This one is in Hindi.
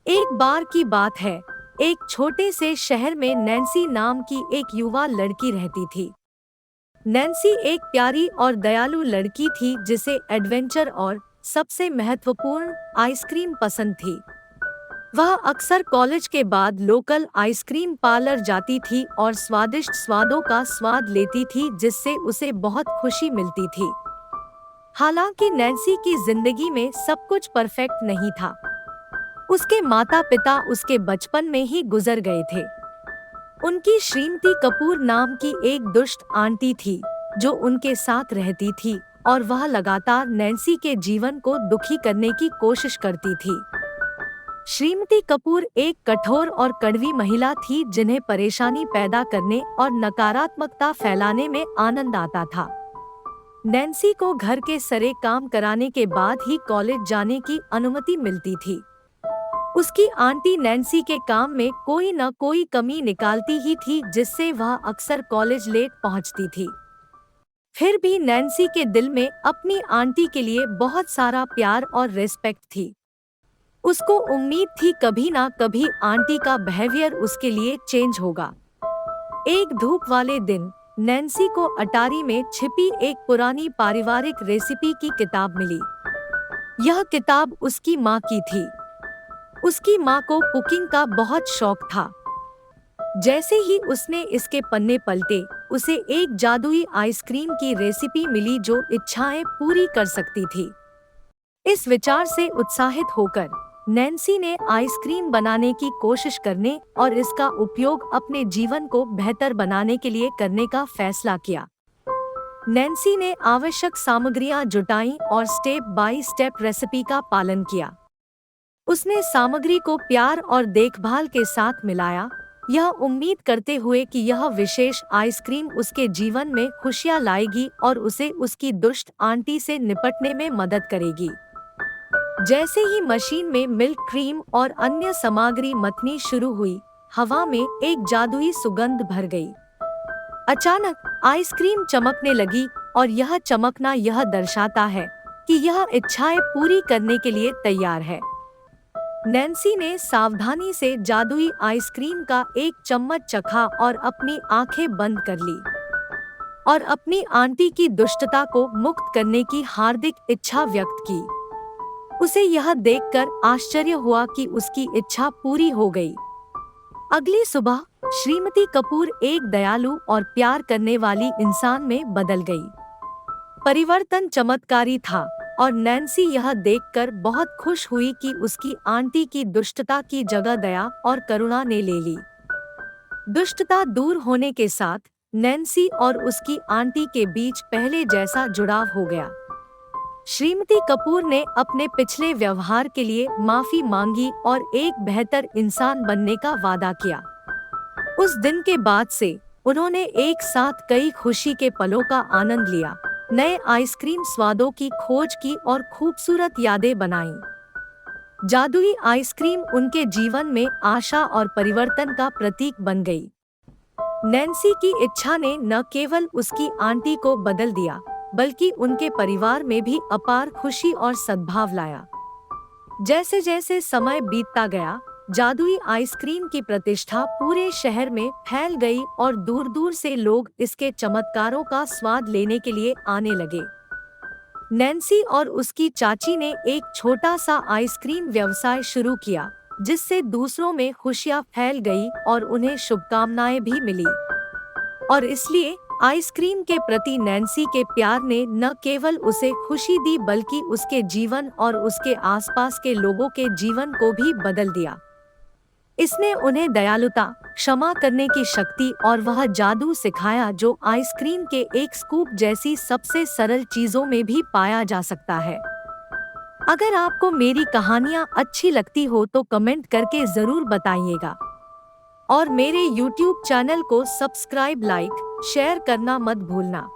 एक बार की बात है, एक छोटे से शहर में नैन्सी नाम की एक युवा लड़की रहती थी। नैन्सी एक प्यारी और दयालु लड़की थी जिसे एडवेंचर और सबसे महत्वपूर्ण आइसक्रीम पसंद थी। वह अक्सर कॉलेज के बाद लोकल आइसक्रीम पार्लर जाती थी और स्वादिष्ट स्वादों का स्वाद लेती थी जिससे उसे बहुत खुशी मिलती थी। हालांकि नैन्सी की जिंदगी में सब कुछ परफेक्ट नहीं था। उसके माता-पिता उसके बचपन में ही गुजर गए थे। उनकी श्रीमती कपूर नाम की एक दुष्ट आंटी थी, जो उनके साथ रहती थी और वह लगातार नैन्सी के जीवन को दुखी करने की कोशिश करती थी। श्रीमती कपूर एक कठोर और कड़वी महिला थी जिन्हें परेशानी पैदा करने और नकारात्मकता फैलाने में आनंद आता था। नैन्सी को घर के सारे काम कराने के बाद ही कॉलेज जाने की अनुमति मिलती थी। उसकी आंटी नैन्सी के काम में कोई न कोई कमी निकालती ही थी जिससे वह अक्सर कॉलेज लेट पहुंचती थी। फिर भी नैन्सी के दिल में अपनी आंटी के लिए बहुत सारा प्यार और रिस्पेक्ट थी। उसको उम्मीद थी कभी ना कभी आंटी का बिहेवियर उसके लिए चेंज होगा। एक धूप वाले दिन नैन्सी को अटारी में छिपी एक पुरानी पारिवारिक रेसिपी की किताब मिली। यह किताब उसकी माँ की थी। उसकी माँ को कुकिंग का बहुत शौक था। जैसे ही उसने इसके पन्ने पलटे, उसे एक जादुई आइसक्रीम की रेसिपी मिली जो इच्छाएं पूरी कर सकती थी। इस विचार से उत्साहित होकर नैन्सी ने आइसक्रीम बनाने की कोशिश करने और इसका उपयोग अपने जीवन को बेहतर बनाने के लिए करने का फैसला किया। नैन्सी ने आवश्यक सामग्रियां जुटाईं और स्टेप बाय स्टेप रेसिपी का पालन किया। उसने सामग्री को प्यार और देखभाल के साथ मिलाया, यह उम्मीद करते हुए कि यह विशेष आइसक्रीम उसके जीवन में खुशियां लाएगी और उसे उसकी दुष्ट आंटी से निपटने में मदद करेगी। जैसे ही मशीन में मिल्क क्रीम और अन्य सामग्री मथनी शुरू हुई, हवा में एक जादुई सुगंध भर गई। अचानक आइसक्रीम चमकने लगी और यह चमकना यह दर्शाता है कि यह इच्छाएं पूरी करने के लिए तैयार है। नैन्सी ने सावधानी से जादुई आइसक्रीम का एक चम्मच चखा और अपनी आंखें बंद कर ली और अपनी आंटी की दुष्टता को मुक्त करने की हार्दिक इच्छा व्यक्त की। उसे यह देखकर आश्चर्य हुआ कि उसकी इच्छा पूरी हो गई। अगली सुबह श्रीमती कपूर एक दयालु और प्यार करने वाली इंसान में बदल गई। परिवर्तन चमत्कारी था और नैन्सी यह देखकर बहुत खुश हुई कि उसकी आंटी की दुष्टता की जगह दया और करुणा ने ले ली। दुष्टता दूर होने के साथ नैन्सी और उसकी आंटी के बीच पहले जैसा जुड़ाव हो गया। श्रीमती कपूर ने अपने पिछले व्यवहार के लिए माफी मांगी और एक बेहतर इंसान बनने का वादा किया। उस दिन के बाद से उन्होंने एक साथ कई खुशी के पलों का आनंद लिया, नए आइसक्रीम स्वादों की खोज की और खूबसूरत यादें बनाईं। जादुई आइसक्रीम उनके जीवन में आशा और परिवर्तन का प्रतीक बन गई। नैन्सी की इच्छा ने न केवल उसकी आंटी को बदल दिया, बल्कि उनके परिवार में भी अपार खुशी और सद्भाव लाया। जैसे जैसे समय बीतता गया, जादुई आइसक्रीम की प्रतिष्ठा पूरे शहर में फैल गई और दूर दूर से लोग इसके चमत्कारों का स्वाद लेने के लिए आने लगे। नैन्सी और उसकी चाची ने एक छोटा सा आइसक्रीम व्यवसाय शुरू किया, जिससे दूसरों में खुशियां फैल गई और उन्हें शुभकामनाएं भी मिली। और इसलिए आइसक्रीम के प्रति नैन्सी के प्यार ने न केवल उसे खुशी दी बल्कि उसके जीवन और उसके आसपास के लोगों के जीवन को भी बदल दिया। इसने उन्हें दयालुता, क्षमा करने की शक्ति और वह जादू सिखाया जो आइसक्रीम के एक स्कूप जैसी सबसे सरल चीजों में भी पाया जा सकता है। अगर आपको मेरी कहानियाँ अच्छी लगती हो तो कमेंट करके जरूर बताइएगा और मेरे YouTube चैनल को सब्सक्राइब, लाइक, शेयर करना मत भूलना।